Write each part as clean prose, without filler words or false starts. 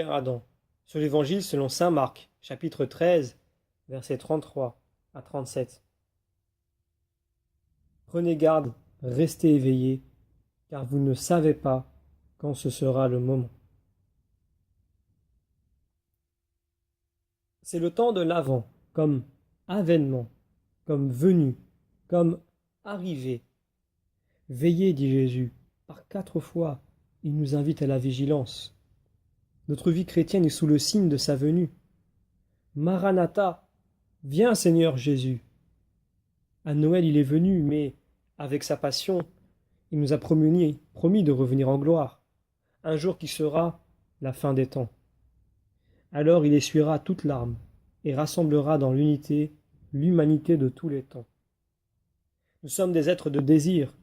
Adam, sur l'Évangile selon saint Marc, chapitre 13, versets 33 à 37. Prenez garde, restez éveillés, car vous ne savez pas quand ce sera le moment. C'est le temps de l'Avent, comme avènement, comme venue, comme arrivée. Veillez, dit Jésus, par 4 fois, il nous invite à la vigilance. Notre vie chrétienne est sous le signe de sa venue. Maranatha, viens Seigneur Jésus. À Noël il est venu, mais avec sa passion, il nous a promis de revenir en gloire, un jour qui sera la fin des temps. Alors il essuiera toute larme et rassemblera dans l'unité l'humanité de tous les temps. Nous sommes des êtres de désir.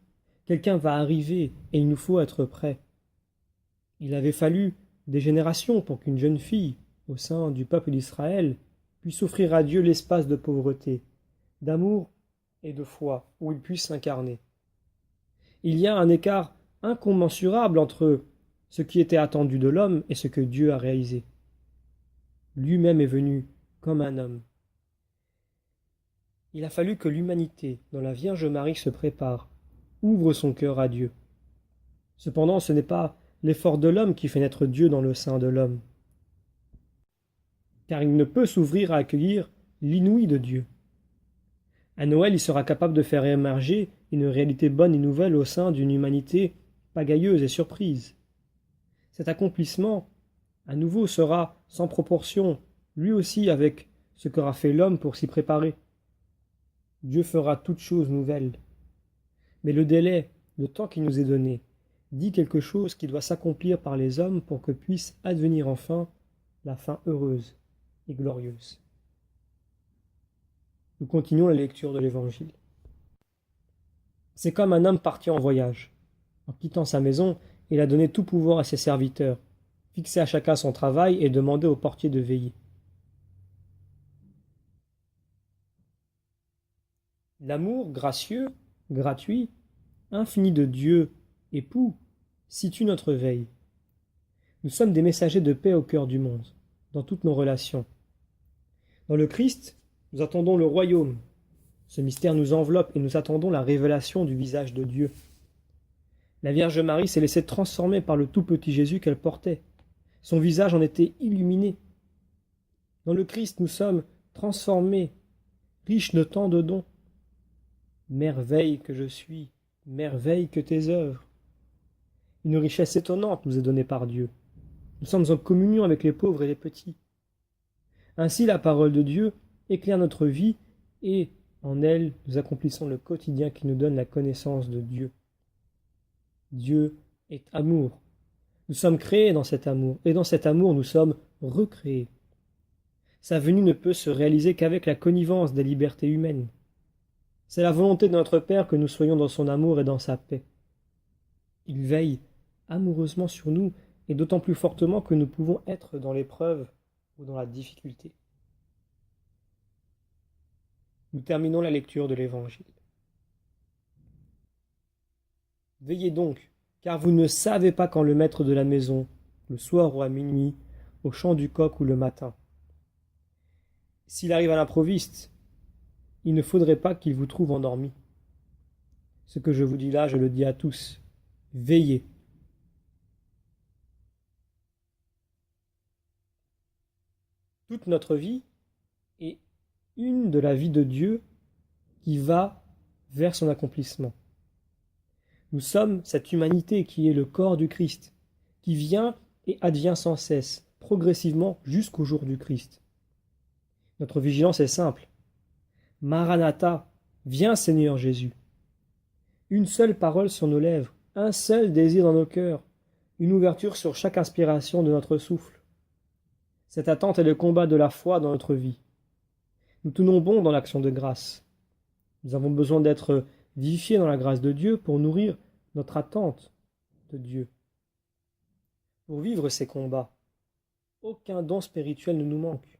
Quelqu'un va arriver et il nous faut être prêts. Il avait fallu des générations pour qu'une jeune fille, au sein du peuple d'Israël, puisse offrir à Dieu l'espace de pauvreté, d'amour et de foi où il puisse s'incarner. Il y a un écart incommensurable entre ce qui était attendu de l'homme et ce que Dieu a réalisé. Lui-même est venu comme un homme. Il a fallu que l'humanité, dont la Vierge Marie se prépare, ouvre son cœur à Dieu. Cependant, ce n'est pas l'effort de l'homme qui fait naître Dieu dans le sein de l'homme, car il ne peut s'ouvrir à accueillir l'inouï de Dieu. À Noël, il sera capable de faire émerger une réalité bonne et nouvelle au sein d'une humanité pagailleuse et surprise. Cet accomplissement, à nouveau, sera sans proportion, lui aussi avec ce qu'aura fait l'homme pour s'y préparer. Dieu fera toutes choses nouvelles. Mais le délai, le temps qui nous est donné, dit quelque chose qui doit s'accomplir par les hommes pour que puisse advenir enfin la fin heureuse et glorieuse. Nous continuons la lecture de l'Évangile. C'est comme un homme parti en voyage. En quittant sa maison, il a donné tout pouvoir à ses serviteurs, fixé à chacun son travail et demandé au portier de veiller. L'amour gracieux, gratuit, infini de Dieu, époux, situe notre veille. Nous sommes des messagers de paix au cœur du monde, dans toutes nos relations. Dans le Christ, nous attendons le royaume. Ce mystère nous enveloppe et nous attendons la révélation du visage de Dieu. La Vierge Marie s'est laissée transformer par le tout petit Jésus qu'elle portait. Son visage en était illuminé. Dans le Christ, nous sommes transformés, riches de tant de dons. Merveille que je suis, merveille que tes œuvres. Une richesse étonnante nous est donnée par Dieu. Nous sommes en communion avec les pauvres et les petits. Ainsi, la parole de Dieu éclaire notre vie et, en elle, nous accomplissons le quotidien qui nous donne la connaissance de Dieu. Dieu est amour. Nous sommes créés dans cet amour, et dans cet amour, nous sommes recréés. Sa venue ne peut se réaliser qu'avec la connivence des libertés humaines. C'est la volonté de notre Père que nous soyons dans son amour et dans sa paix. Il veille amoureusement sur nous, et d'autant plus fortement que nous pouvons être dans l'épreuve ou dans la difficulté. Nous terminons la lecture de l'Évangile. Veillez donc, car vous ne savez pas quand le maître de la maison, le soir ou à minuit, au chant du coq ou le matin. S'il arrive à l'improviste, il ne faudrait pas qu'il vous trouve endormi. Ce que je vous dis là, je le dis à tous. Veillez. Toute notre vie est une de la vie de Dieu qui va vers son accomplissement. Nous sommes cette humanité qui est le corps du Christ, qui vient et advient sans cesse, progressivement jusqu'au jour du Christ. Notre vigilance est simple. Maranatha, viens Seigneur Jésus. Une seule parole sur nos lèvres, un seul désir dans nos cœurs, une ouverture sur chaque inspiration de notre souffle. Cette attente est le combat de la foi dans notre vie. Nous tenons bon dans l'action de grâce. Nous avons besoin d'être vivifiés dans la grâce de Dieu pour nourrir notre attente de Dieu. Pour vivre ces combats, aucun don spirituel ne nous manque.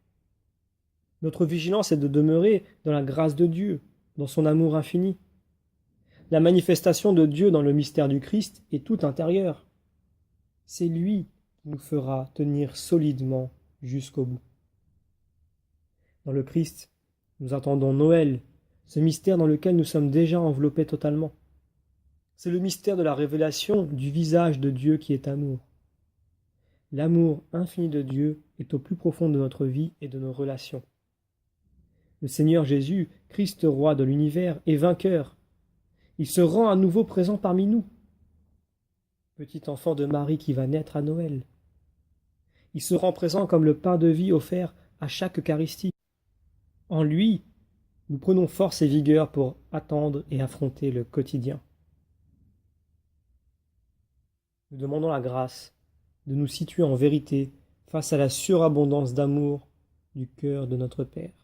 Notre vigilance est de demeurer dans la grâce de Dieu, dans son amour infini. La manifestation de Dieu dans le mystère du Christ est tout intérieure. C'est lui qui nous fera tenir solidement jusqu'au bout. Dans le Christ, nous attendons Noël, ce mystère dans lequel nous sommes déjà enveloppés totalement. C'est le mystère de la révélation du visage de Dieu qui est amour. L'amour infini de Dieu est au plus profond de notre vie et de nos relations. Le Seigneur Jésus, Christ roi de l'univers, est vainqueur. Il se rend à nouveau présent parmi nous. Petit enfant de Marie qui va naître à Noël. Il se rend présent comme le pain de vie offert à chaque Eucharistie. En lui, nous prenons force et vigueur pour attendre et affronter le quotidien. Nous demandons la grâce de nous situer en vérité face à la surabondance d'amour du cœur de notre Père.